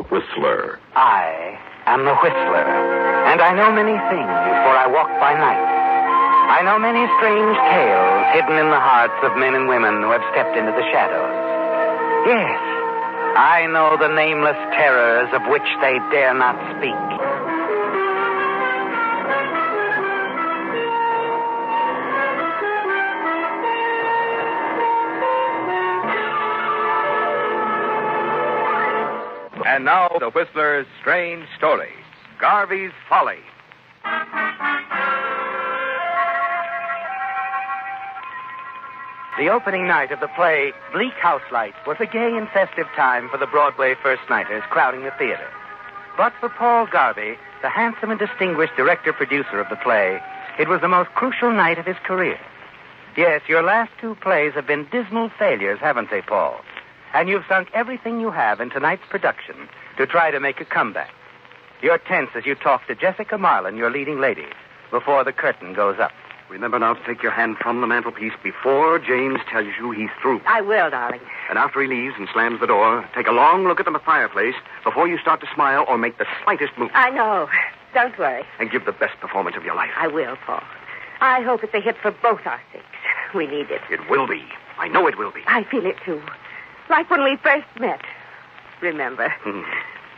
Whistler. I am the Whistler, and I know many things, for I walk by night. I know many strange tales hidden in the hearts of men and women who have stepped into the shadows. Yes, I know the nameless terrors of which they dare not speak. And now, the Whistler's strange story, Garvey's Folly. The opening night of the play, Bleak House Lights, was a gay and festive time for the Broadway first-nighters crowding the theater. But for Paul Garvey, the handsome and distinguished director-producer of the play, it was the most crucial night of his career. Yes, your last two plays have been dismal failures, haven't they, Paul? And you've sunk everything you have in tonight's production to try to make a comeback. You're tense as you talk to Jessica Marlin, your leading lady, before the curtain goes up. Remember now to take your hand from the mantelpiece before James tells you he's through. I will, darling. And after he leaves and slams the door, take a long look at the fireplace before you start to smile or make the slightest move. I know. Don't worry. And give the best performance of your life. I will, Paul. I hope it's a hit for both our sakes. We need it. It will be. I know it will be. I feel it, too. Like when we first met. Remember?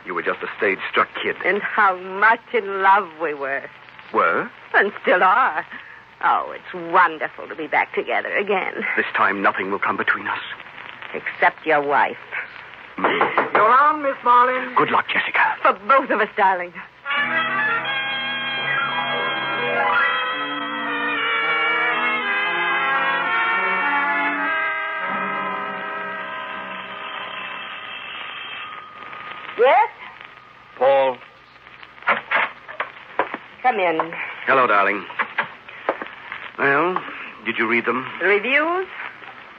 You were just a stage-struck kid. And how much in love we were. Were? And still are. Oh, it's wonderful to be back together again. This time nothing will come between us. Except your wife. You're on, Miss Marlin. Good luck, Jessica. For both of us, darling. Yes? Paul. Come in. Hello, darling. Well, did you read them? The reviews?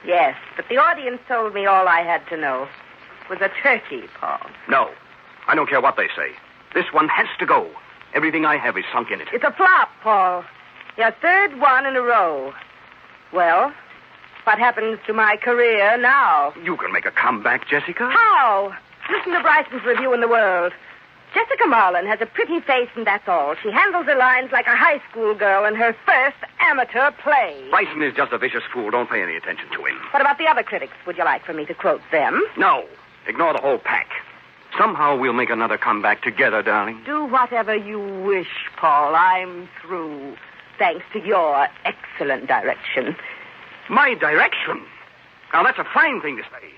Yes, but the audience told me all I had to know. It was a turkey, Paul. No. I don't care what they say. This one has to go. Everything I have is sunk in it. It's a flop, Paul. Your third one in a row. Well, what happens to my career now? You can make a comeback, Jessica. How? Listen to Bryson's review in The World. Jessica Marlin has a pretty face, and that's all. She handles her lines like a high school girl in her first amateur play. Bryson is just a vicious fool. Don't pay any attention to him. What about the other critics? Would you like for me to quote them? No. Ignore the whole pack. Somehow we'll make another comeback together, darling. Do whatever you wish, Paul. I'm through. Thanks to your excellent direction. My direction? Now, that's a fine thing to say.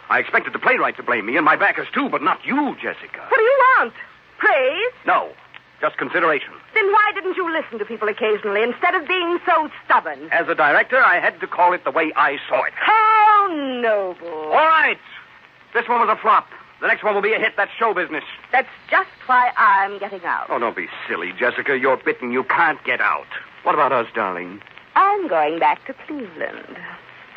I expected the playwright to blame me and my backers, too, but not you, Jessica. What do you want? Praise? No. Just consideration. Then why didn't you listen to people occasionally instead of being so stubborn? As a director, I had to call it the way I saw it. How noble. All right. This one was a flop. The next one will be a hit. That's show business. That's just why I'm getting out. Oh, don't be silly, Jessica. You're bitten. You can't get out. What about us, darling? I'm going back to Cleveland.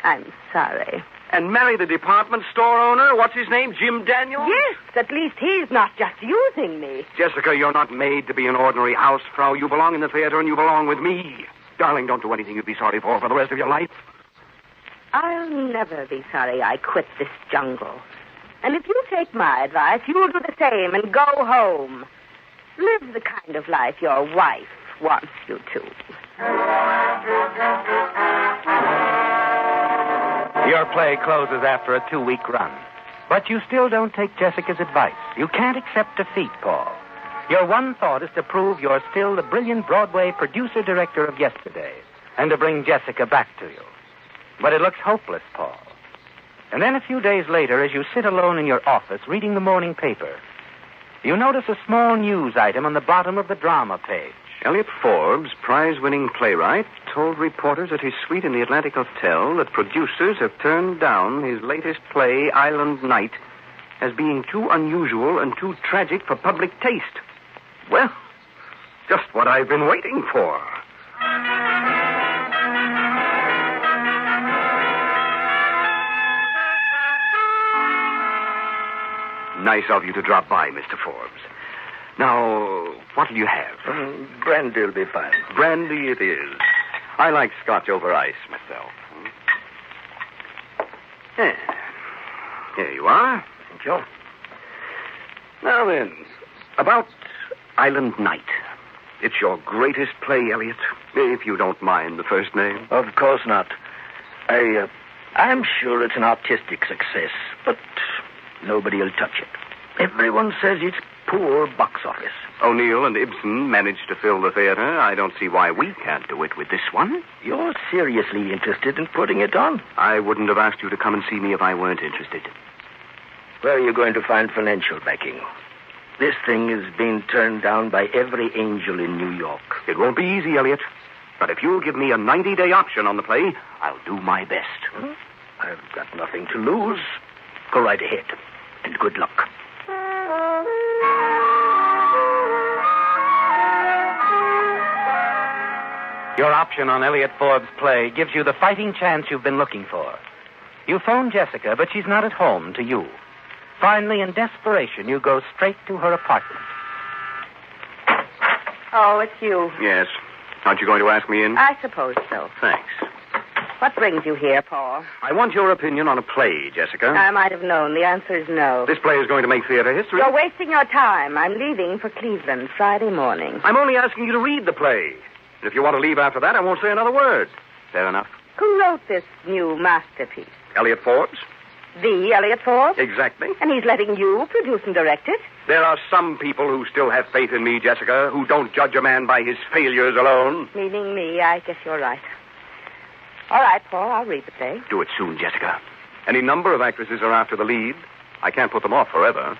I'm sorry. And marry the department store owner? What's his name? Jim Daniels? Yes, at least he's not just using me. Jessica, you're not made to be an ordinary housefrau. You belong in the theater and you belong with me. Darling, don't do anything you'd be sorry for the rest of your life. I'll never be sorry I quit this jungle. And if you take my advice, you'll do the same and go home. Live the kind of life your wife wants you to. Your play closes after a 2-week run. But you still don't take Jessica's advice. You can't accept defeat, Paul. Your one thought is to prove you're still the brilliant Broadway producer-director of yesterday and to bring Jessica back to you. But it looks hopeless, Paul. And then a few days later, as you sit alone in your office reading the morning paper, you notice a small news item on the bottom of the drama page. Elliot Forbes, prize-winning playwright, told reporters at his suite in the Atlantic Hotel that producers have turned down his latest play, Island Night, as being too unusual and too tragic for public taste. Well, just what I've been waiting for. Nice of you to drop by, Mr. Forbes. Now, what'll you have? Brandy will be fine. Brandy it is. I like scotch over ice myself. There you are. Thank you. Now then, about Island Night. It's your greatest play, Elliot, if you don't mind the first name. Of course not. I'm sure it's an artistic success, but nobody will touch it. Everyone says it's poor box office. O'Neill and Ibsen managed to fill the theater. I don't see why we can't do it with this one. You're seriously interested in putting it on? I wouldn't have asked you to come and see me if I weren't interested. Where are you going to find financial backing? This thing is being turned down by every angel in New York. It won't be easy, Elliot. But if you'll give me a 90-day option on the play, I'll do my best. I've got nothing to lose. Go right ahead. And good luck. Your option on Elliot Forbes' play gives you the fighting chance you've been looking for. You phone Jessica, but she's not at home to you. Finally, in desperation, you go straight to her apartment. Oh, it's you. Yes. Aren't you going to ask me in? I suppose so. Thanks. What brings you here, Paul? I want your opinion on a play, Jessica. I might have known. The answer is no. This play is going to make theater history. You're wasting your time. I'm leaving for Cleveland Friday morning. I'm only asking you to read the play. And if you want to leave after that, I won't say another word. Fair enough. Who wrote this new masterpiece? Elliot Forbes? The Elliot Forbes? Exactly. And he's letting you produce and direct it? There are some people who still have faith in me, Jessica, who don't judge a man by his failures alone. Meaning me. I guess you're right. All right, Paul, I'll read the play. Do it soon, Jessica. Any number of actresses are after the lead. I can't put them off forever.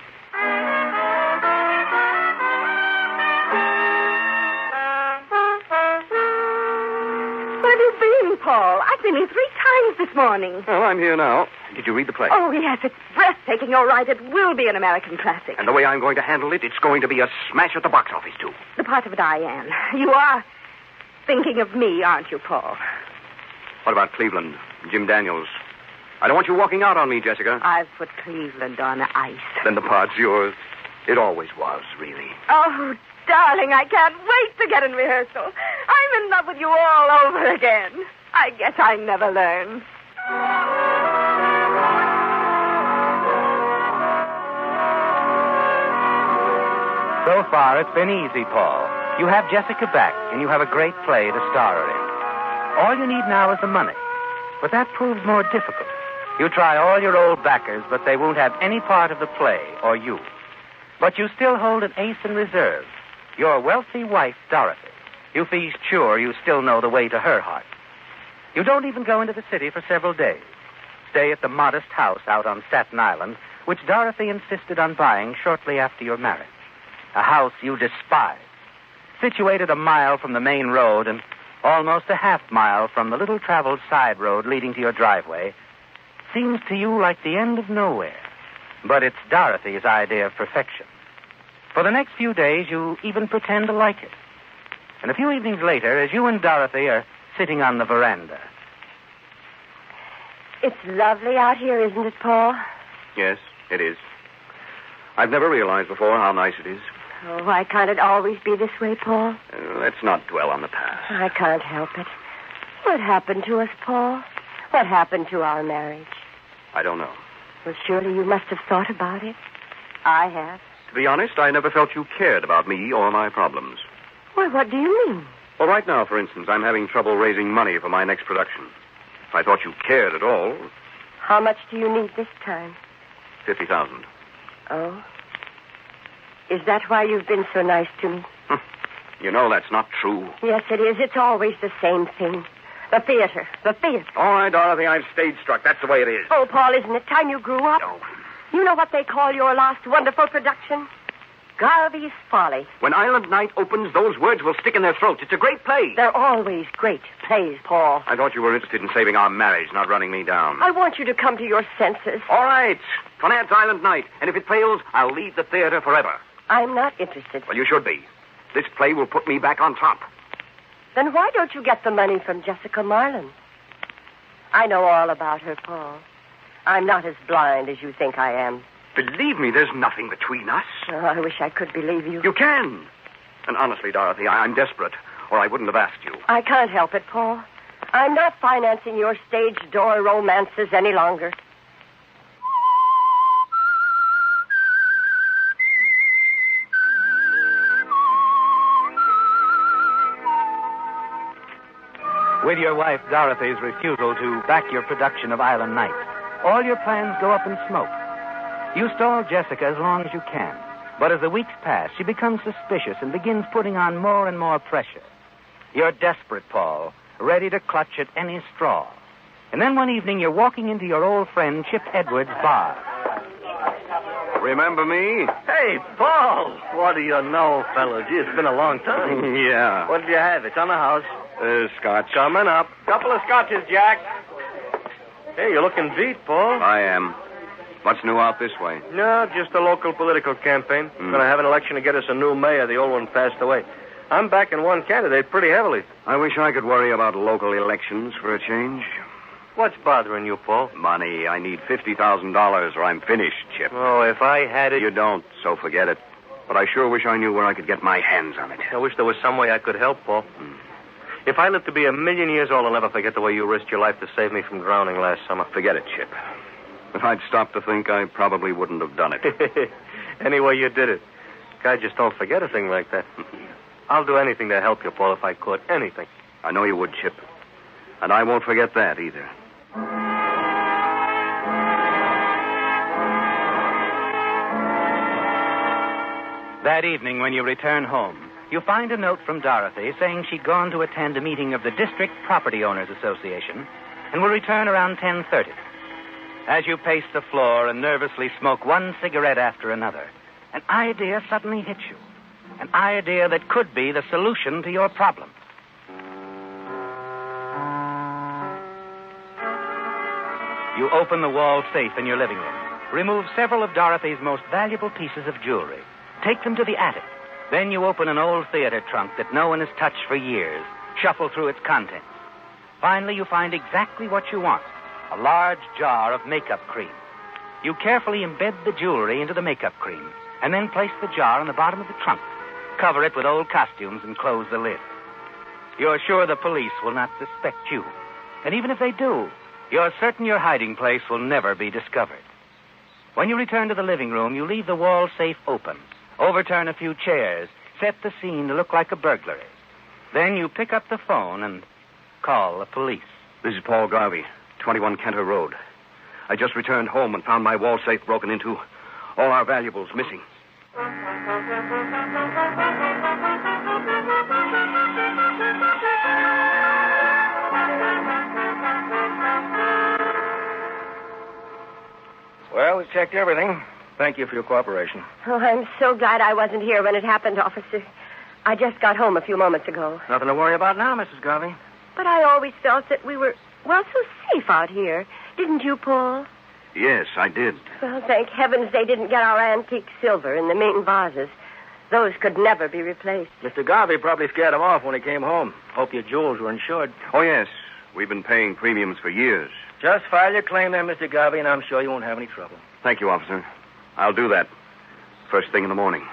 Where have you been, Paul? I've been in 3 times this morning. Well, I'm here now. Did you read the play? Oh, yes, it's breathtaking. You're right. It will be an American classic. And the way I'm going to handle it, it's going to be a smash at the box office, too. The part of it I am. You are thinking of me, aren't you, Paul? What about Cleveland, Jim Daniels? I don't want you walking out on me, Jessica. I've put Cleveland on ice. Then the part's yours. It always was, really. Oh, darling, I can't wait to get in rehearsal. I'm in love with you all over again. I guess I never learn. So far, it's been easy, Paul. You have Jessica back, and you have a great play to star her in. All you need now is the money. But that proves more difficult. You try all your old backers, but they won't have any part of the play or you. But you still hold an ace in reserve. Your wealthy wife, Dorothy. You feel sure you still know the way to her heart. You don't even go into the city for several days. Stay at the modest house out on Staten Island, which Dorothy insisted on buying shortly after your marriage. A house you despise. Situated a mile from the main road and almost a half-mile from the little-traveled side road leading to your driveway, seems to you like the end of nowhere. But it's Dorothy's idea of perfection. For the next few days, you even pretend to like it. And a few evenings later, as you and Dorothy are sitting on the veranda. It's lovely out here, isn't it, Paul? Yes, it is. I've never realized before how nice it is. Oh, why can't it always be this way, Paul? Let's not dwell on the past. I can't help it. What happened to us, Paul? What happened to our marriage? I don't know. Well, surely you must have thought about it. I have. To be honest, I never felt you cared about me or my problems. Well, what do you mean? Well, right now, for instance, I'm having trouble raising money for my next production. If I thought you cared at all... How much do you need this time? $50,000. Oh? Is that why you've been so nice to me? You know that's not true. Yes, it is. It's always the same thing. The theater. The theater. All right, Dorothy, I've stage struck. That's the way it is. Oh, Paul, isn't it time you grew up? No. You know what they call your last wonderful production? Garvey's Folly. When Island Night opens, those words will stick in their throats. It's a great play. They're always great plays, Paul. I thought you were interested in saving our marriage, not running me down. I want you to come to your senses. All right. Finance Island Night. And if it fails, I'll leave the theater forever. I'm not interested. Well, you should be. This play will put me back on top. Then why don't you get the money from Jessica Marlin? I know all about her, Paul. I'm not as blind as you think I am. Believe me, there's nothing between us. Oh, I wish I could believe you. You can. And honestly, Dorothy, I'm desperate, or I wouldn't have asked you. I can't help it, Paul. I'm not financing your stage door romances any longer. With your wife Dorothy's refusal to back your production of Island Night, all your plans go up in smoke. You stall Jessica as long as you can. But as the weeks pass, she becomes suspicious and begins putting on more and more pressure. You're desperate, Paul, ready to clutch at any straw. And then one evening, you're walking into your old friend Chip Edwards' bar. Remember me? Hey, Paul. What do you know, fellas? Gee, it's been a long time. Yeah. What did you have? It's on the house. Scotch. Coming up. Couple of scotches, Jack. Hey, you're looking beat, Paul. I am. What's new out this way? No, just a local political campaign. We're going to have an election to get us a new mayor. The old one passed away. I'm backing one candidate pretty heavily. I wish I could worry about local elections for a change. What's bothering you, Paul? Money. I need $50,000 or I'm finished, Chip. Oh, if I had it... You don't, so forget it. But I sure wish I knew where I could get my hands on it. I wish there was some way I could help, Paul. If I live to be 1,000,000 years old, I'll never forget the way you risked your life to save me from drowning last summer. Forget it, Chip. If I'd stopped to think, I probably wouldn't have done it. Anyway, you did it. Guy just don't forget a thing like that. I'll do anything to help you, Paul, if I could. Anything. I know you would, Chip. And I won't forget that either. That evening, when you return home, you find a note from Dorothy saying she'd gone to attend a meeting of the District Property Owners Association and will return around 10:30. As you pace the floor and nervously smoke one cigarette after another, an idea suddenly hits you. An idea that could be the solution to your problem. You open the wall safe in your living room, remove several of Dorothy's most valuable pieces of jewelry, take them to the attic. Then you open an old theater trunk that no one has touched for years, shuffle through its contents. Finally, you find exactly what you want, a large jar of makeup cream. You carefully embed the jewelry into the makeup cream, and then place the jar on the bottom of the trunk. Cover it with old costumes and close the lid. You're sure the police will not suspect you. And even if they do, you're certain your hiding place will never be discovered. When you return to the living room, you leave the wall safe open, overturn a few chairs, set the scene to look like a burglary. Then you pick up the phone and call the police. This is Paul Garvey, 21 Kenter Road. I just returned home and found my wall safe broken into. All our valuables missing. Well, we've checked everything. Thank you for your cooperation. Oh, I'm so glad I wasn't here when it happened, officer. I just got home a few moments ago. Nothing to worry about now, Mrs. Garvey. But I always felt that we were, well, so safe out here. Didn't you, Paul? Yes, I did. Well, thank heavens they didn't get our antique silver in the main vases. Those could never be replaced. Mr. Garvey probably scared him off when he came home. Hope your jewels were insured. Oh, yes. We've been paying premiums for years. Just file your claim there, Mr. Garvey, and I'm sure you won't have any trouble. Thank you, officer. I'll do that. First thing in the morning.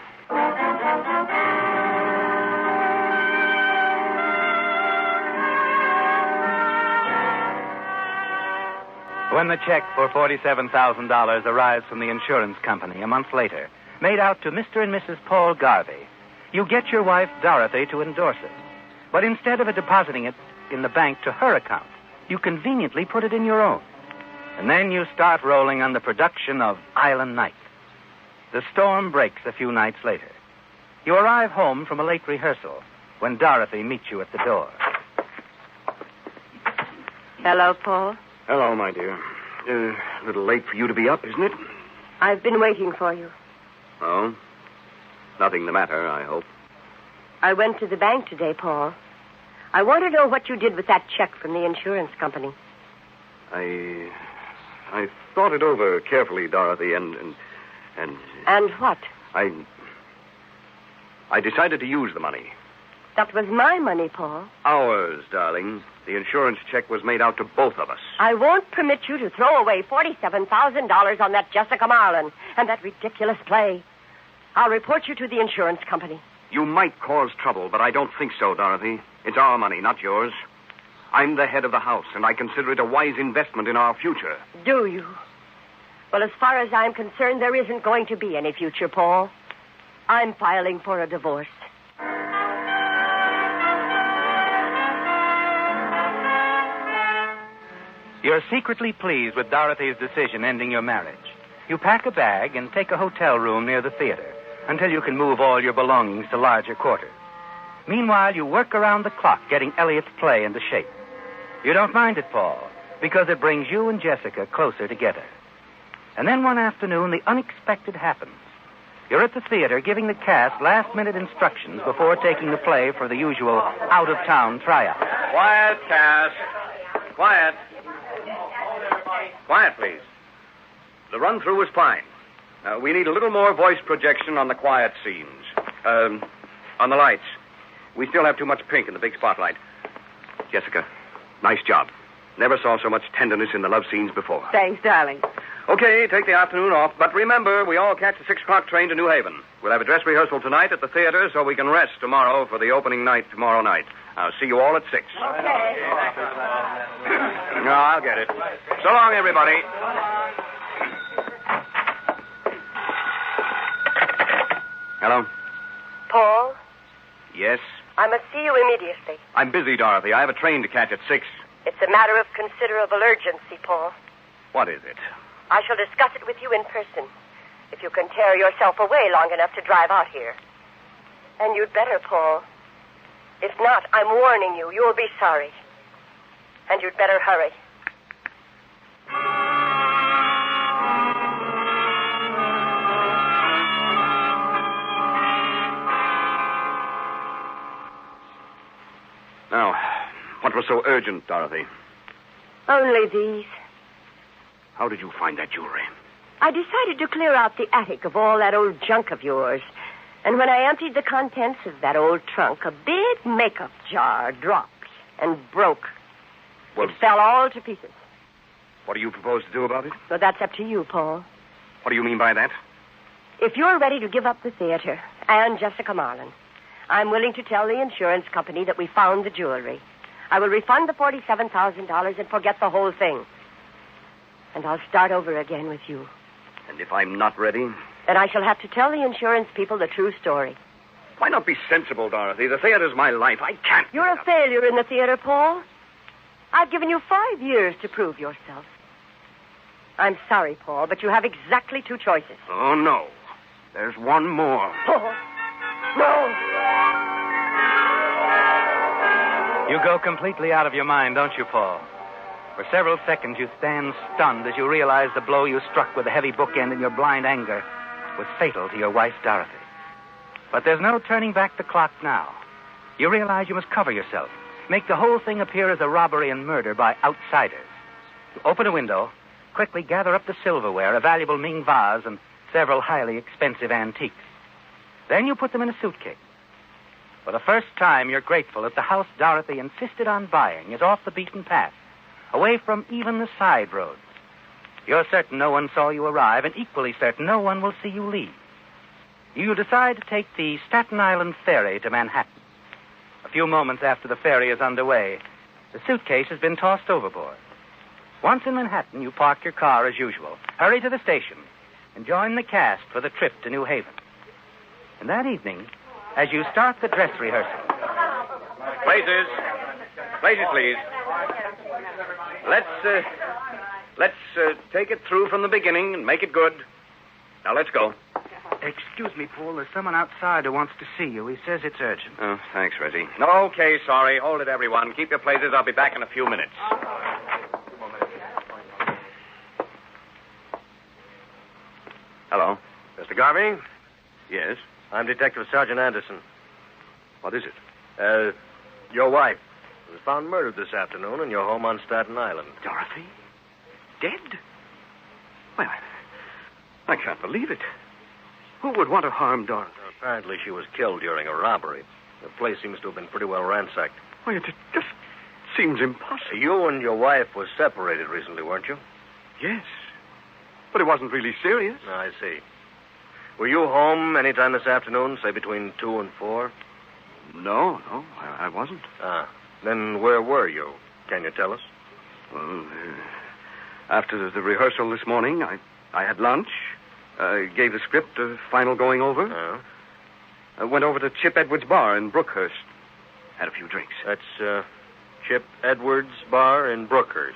When the check for $47,000 arrives from the insurance company a month later, made out to Mr. and Mrs. Paul Garvey, you get your wife, Dorothy, to endorse it. But instead of depositing it in the bank to her account, you conveniently put it in your own. And then you start rolling on the production of Island Night. The storm breaks a few nights later. You arrive home from a late rehearsal when Dorothy meets you at the door. Hello, Paul. Hello, my dear. A little late for you to be up, isn't it? I've been waiting for you. Oh? Nothing the matter, I hope. I went to the bank today, Paul. I want to know what you did with that check from the insurance company. I thought it over carefully, Dorothy, and... And what? I decided to use the money. That was my money, Paul. Ours, darling. The insurance check was made out to both of us. I won't permit you to throw away $47,000 on that Jessica Marlin and that ridiculous play. I'll report you to the insurance company. You might cause trouble, but I don't think so, Dorothy. It's our money, not yours. I'm the head of the house, and I consider it a wise investment in our future. Do you? Well, as far as I'm concerned, there isn't going to be any future, Paul. I'm filing for a divorce. You're secretly pleased with Dorothy's decision ending your marriage. You pack a bag and take a hotel room near the theater until you can move all your belongings to larger quarters. Meanwhile, you work around the clock getting Elliot's play into shape. You don't mind it, Paul, because it brings you and Jessica closer together. And then one afternoon, the unexpected happens. You're at the theater giving the cast last-minute instructions before taking the play for the usual out-of-town tryout. Quiet, cast. Quiet. Quiet, please. The run-through was fine. We need a little more voice projection on the quiet scenes. On the lights. We still have too much pink in the big spotlight. Jessica, nice job. Never saw so much tenderness in the love scenes before. Thanks, darling. Okay, take the afternoon off. But remember, we all catch the 6 o'clock train to New Haven. We'll have a dress rehearsal tonight at the theater so we can rest tomorrow for the opening night tomorrow night. I'll see you all at 6. Okay. No, I'll get it. So long, everybody. Hello? Paul, Yes? I must see you immediately. I'm busy, Dorothy. I have a train to catch at 6. It's a matter of considerable urgency, Paul. What is it? I shall discuss it with you in person, if you can tear yourself away long enough to drive out here. And you'd better, Paul. If not, I'm warning you, you'll be sorry. And you'd better hurry. Now, what was so urgent, Dorothy? Only these. How did you find that jewelry? I decided to clear out the attic of all that old junk of yours. And when I emptied the contents of that old trunk, a big makeup jar dropped and broke. Well, It fell all to pieces. what do you propose to do about it? So that's up to you, Paul. What do you mean by that? If you're ready to give up the theater and Jessica Marlin, I'm willing to tell the insurance company that we found the jewelry. I will refund the $47,000 and forget the whole thing. And I'll start over again with you. And if I'm not ready? Then I shall have to tell the insurance people the true story. Why not be sensible, Dorothy? The theater's my life. I can't. You're a failure in the theater, Paul. I've given you 5 years to prove yourself. I'm sorry, Paul, but you have exactly 2 choices. Oh, no. There's one more. Paul. No. You go completely out of your mind, don't you, Paul? For several seconds, you stand stunned as you realize the blow you struck with the heavy bookend in your blind anger was fatal to your wife, Dorothy. But there's no turning back the clock now. You realize you must cover yourself, make the whole thing appear as a robbery and murder by outsiders. You open a window, quickly gather up the silverware, a valuable Ming vase, and several highly expensive antiques. Then you put them in a suitcase. For the first time, you're grateful that the house Dorothy insisted on buying is off the beaten path, away from even the side roads. You're certain no one saw you arrive, and equally certain no one will see you leave. You decide to take the Staten Island ferry to Manhattan. A few moments after the ferry is underway, the suitcase has been tossed overboard. Once in Manhattan, you park your car as usual, hurry to the station, and join the cast for the trip to New Haven. And that evening, as you start the dress rehearsal... Places. Places, please. Let's take it through from the beginning and make it good. Now, let's go. Excuse me, Paul. There's someone outside who wants to see you. He says it's urgent. Oh, thanks, Reggie. Okay, sorry. Hold it, everyone. Keep your places. I'll be back in a few minutes. Hello. Mr. Garvey, Yes? I'm Detective Sergeant Anderson. What is it? Your wife was found murdered this afternoon in your home on Staten Island. Dorothy? Dead? Well, I can't believe it. Who would want to harm Dorothy? Apparently she was killed during a robbery. The place seems to have been pretty well ransacked. Why, it just seems impossible. You and your wife were separated recently, weren't you? Yes. But it wasn't really serious. I see. Were you home any time this afternoon, say between 2 and 4? No, I wasn't. Ah. Then where were you? Can you tell us? Well, after the rehearsal this morning, I had lunch, gave the script a final going over. I went over to Chip Edwards' bar in Brookhurst. Had a few drinks. That's Chip Edwards' bar in Brookhurst.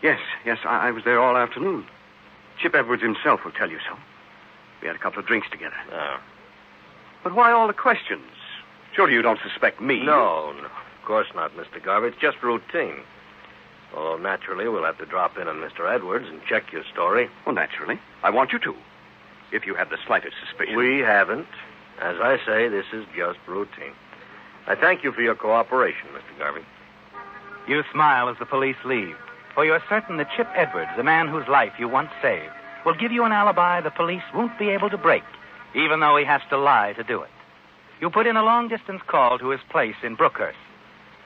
Yes, I was there all afternoon. Chip Edwards himself will tell you so. We had a couple of drinks together. Oh. But why all the questions? Surely you don't suspect me. No, of course not, Mr. Garvey. It's just routine. Although, naturally, we'll have to drop in on Mr. Edwards and check your story. Well, naturally. I want you to. If you have the slightest suspicion. We haven't. As I say, this is just routine. I thank you for your cooperation, Mr. Garvey. You smile as the police leave, for you're certain that Chip Edwards, the man whose life you once saved, will give you an alibi the police won't be able to break, even though he has to lie to do it. You put in a long-distance call to his place in Brookhurst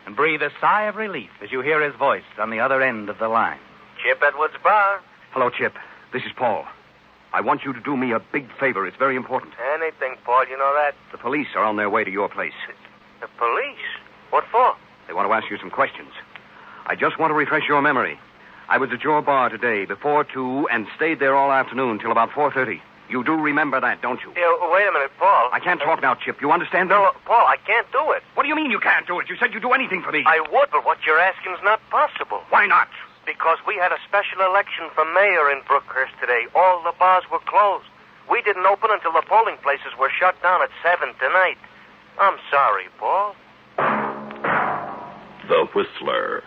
and breathe a sigh of relief as you hear his voice on the other end of the line. Chip Edwards Bar. Hello, Chip. This is Paul. I want you to do me a big favor. It's very important. Anything, Paul, you know that? The police are on their way to your place. The police? What for? They want to ask you some questions. I just want to refresh your memory. I was at your bar today before 2 and stayed there all afternoon till about 4:30. You do remember that, don't you? Yeah, wait a minute, Paul. I can't talk now, Chip. You understand me? No, Paul, I can't do it. What do you mean you can't do it? You said you'd do anything for me. I would, but what you're asking is not possible. Why not? Because we had a special election for mayor in Brookhurst today. All the bars were closed. We didn't open until the polling places were shut down at 7 tonight. I'm sorry, Paul. The Whistler.